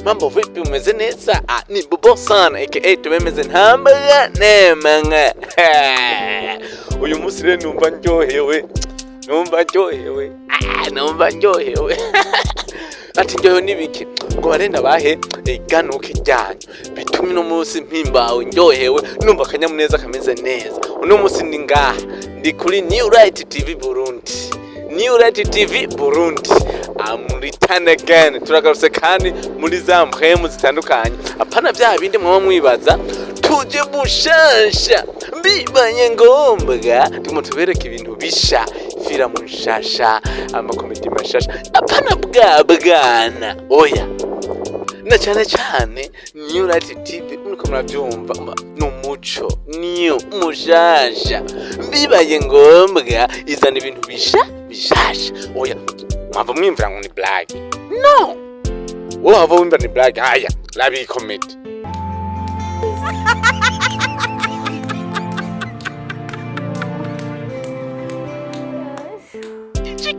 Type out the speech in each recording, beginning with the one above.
Mambo vipi, umeze neza? Ni bobo sana aka tumemeze ntambara nemanga. Uyu munsi rero numva ndyohewe. Ati njyewe nibiki ngo barenda bahe iganuke ryanyu bituma no munsi mpimbawe ndyohewe numva akanyamuneza kameze neza. Uno munsi ndi ngaha ndi kuri New Right TV Burundi. I'm return again. Turagarutse kandi muri za mpemu zitandukanye. Apana bya bindi mwaba mwibaza tuje bushasha bibaye ngombwa tumutubereka ibintu bisha fira munshasha amakomedi mashasha apana bwana oya na cyane New Right TV nuko murabyumva n'umuco niyo mushasha bibaye ngombwa izana ibintu bishasha oya mwava mwimvira ngo ni black no wava wimba ni black haya labi comedy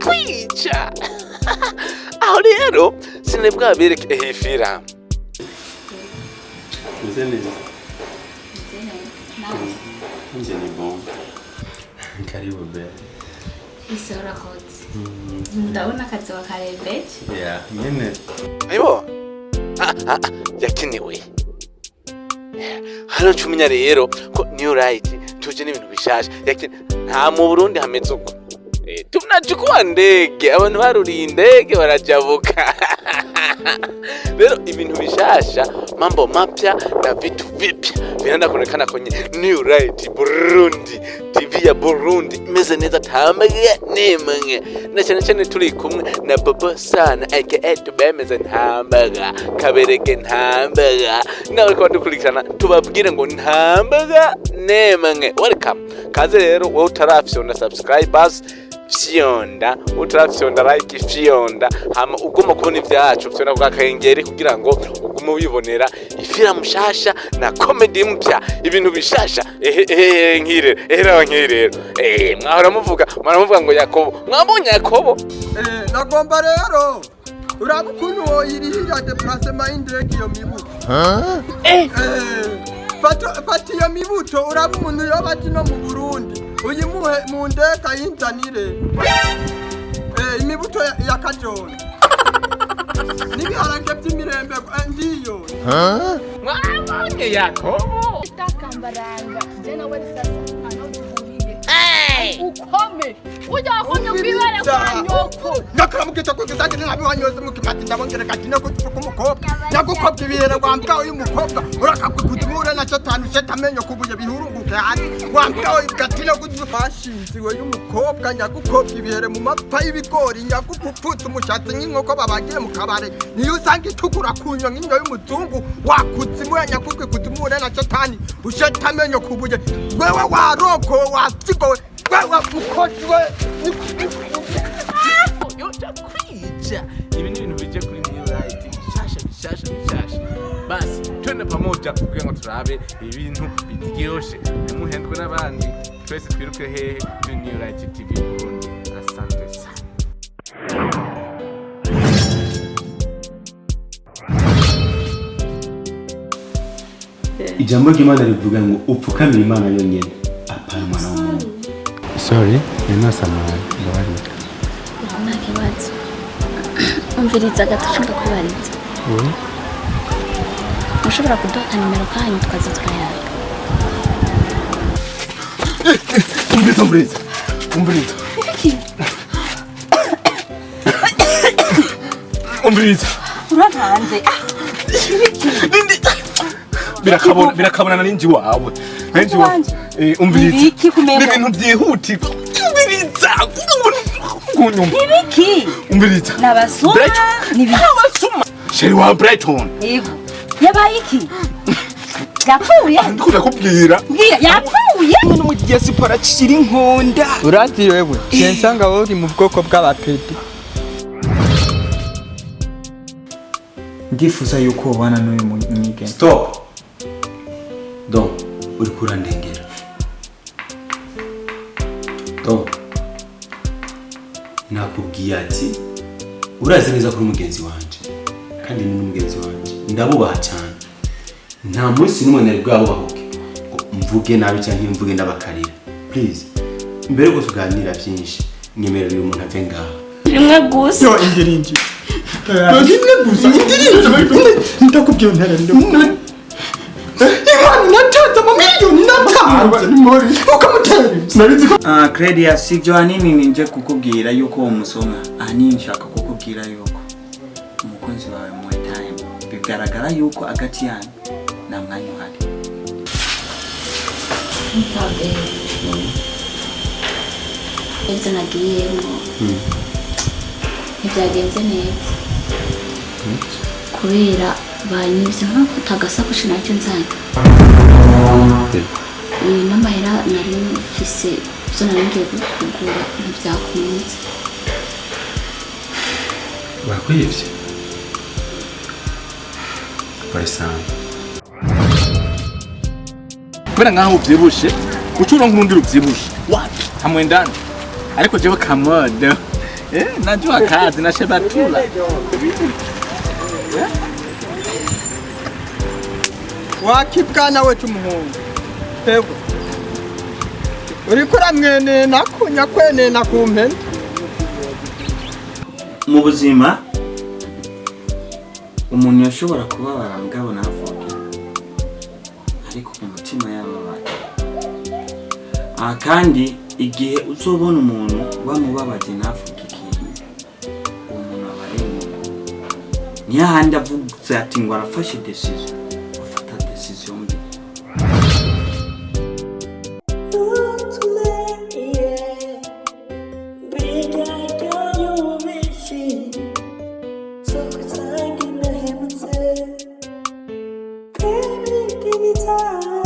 kwica aho rero sinebwa bereke ehifira nzeneza nzeni bon karibu be isora hot ndabona kazo karebeje yeah nyene ayo yakinewe hano cumenya rero ko New Right tuje n'ibintu bishasha yakine nta mu Burundi hameze uko tunachukua ndege abantu baruriye indege barajabuka rero ibintu bishasha mambo mapya na vitu vipya vinaenda kuonekana kwenye New Right Burundi TV ya Burundi imeze neza tambaye nemwe na cyane turi kumwe na bobo sana aka tubemeze ntambaga kaberege ntambaga nawe ko dukurikirana tubabwire ngo ntambaga nemwe welcome kaze rero wowe utarafyonda subscribers fyonda utarafyonda like fyonda hama uguma kubona ivyacu fyonda kwa kengeri kugira ngo ugume wibonera ifira mushasha na comedy mpya ibintu bishasha nkire mwahora muvuga ngo Yakobo mwabonye Yakobo nagomba rero urabukuntu woyirira déplacement indege yo mibuto fata iyo mibuto urabu umuntu yobati no mu Burundi uyimuhe mu ndeka yinzanire imibuto ya kajone nibiharage by'imirembe ndiyo mwabonye Yakobo takambaranga jena wali sasa anoduriye ukome ujakonye kwibara kwa nyoko nakamukita kugizage n'abihanyose mukimati ndabongera katine ko kumukobwa yagukobye ibihera gwambwa uyu mukobwa urakakudumura na chatanu chatamenyo kubuye bihurunguke hasi gwambwa uyu katine kudufashinziwe y'umukobwa nyagukobye ibihere mu mapa y'ibigori nyagupuputse umushatsi nk'inkoko babagiye mu kabare niyo usanga itukura kunyo nk'inyo y'umuzungu wakuzimu ya nyagukwe kudumura na chatani uchatamenyo kubuye wewe waroko wasigo wewe mukojwe yocha kwija ibi ni ibintu bije kuri New Right bishasha basi twende pamoja kugira ngo turabe ibintu biryoshe muhendwe n'abandi twese twiruke hehe kuri New Right TV Burundi asante sana ijambo ry'Imana rivuga ngo upfukamira Imana yonyene apana mwana w'umuntu sorry ninasamara ndabari nta kibazo umviriza gatashaka kubariza ushobora kudoka nimero kanyu tukaza turayaga umviriza uratanze birakabona n'inji wawe umviriza n'ibintu byihutirwa umviriza ibiki umviriza nabasuma nabasuma sheri wa Brighton yego yabaye iki yapfuye ndikunda kubwira yapfuye no mu gihe sipora kiri nkonda urati wewe cyensanga wowe uri mu bwoko bw'abapedi ndifuza yuko ubana n'uyu mwige stop donc uri kurandengera donc nakubwiye ati urazi neza ko uri umugenzi wanje kandi ni n'umugenzi wanje ndabubaha cyane nta munsi n'umwe nari bwabubahuke ngo mvuge nabi cyangwa mvuge ndabakarira please mbere ko tuganira byinshi nyemerera umuntu ave ngaha rimwe gusa yo indiringi rimwe gusa indiringi ndakubwiye Ntare ndakubwiye Imana natata mamiliyoni natanze ni muri ukamutera sinarizi ko Credia sivyo hanini ninje kukubwira yuko uwo musoma ahanini nshaka kukubwira yuko umukunzi wawe mu time bigaragara yuko agati yanyu na mwanya uhari ntabe ibyo nagiyemo ntibyagenze neza kubera banyibye nko tagasakoshi nacyo nzanye n'amahera nari mfise byo nari ngiye kugura ntibyakunze bakwivye Parisana kubera nkaho uvyibushe ucura nk'urundi ruvyibushe wapi hamwe ndani ariko jewe kamodo najua kazi na shebatula wakibwana we cy'umuhungu ego uriko uramwene nakunya kwene nakumpene mu buzima umuntu yashobora kubabara mugabo navuga ariko ku mutima yababara kandi igihe uzobona umuntu bamubabaje navuga ikintu uwo muntu aba ari niyo handi avuze ati ngo arafashe decision afata decision mbi Give me time.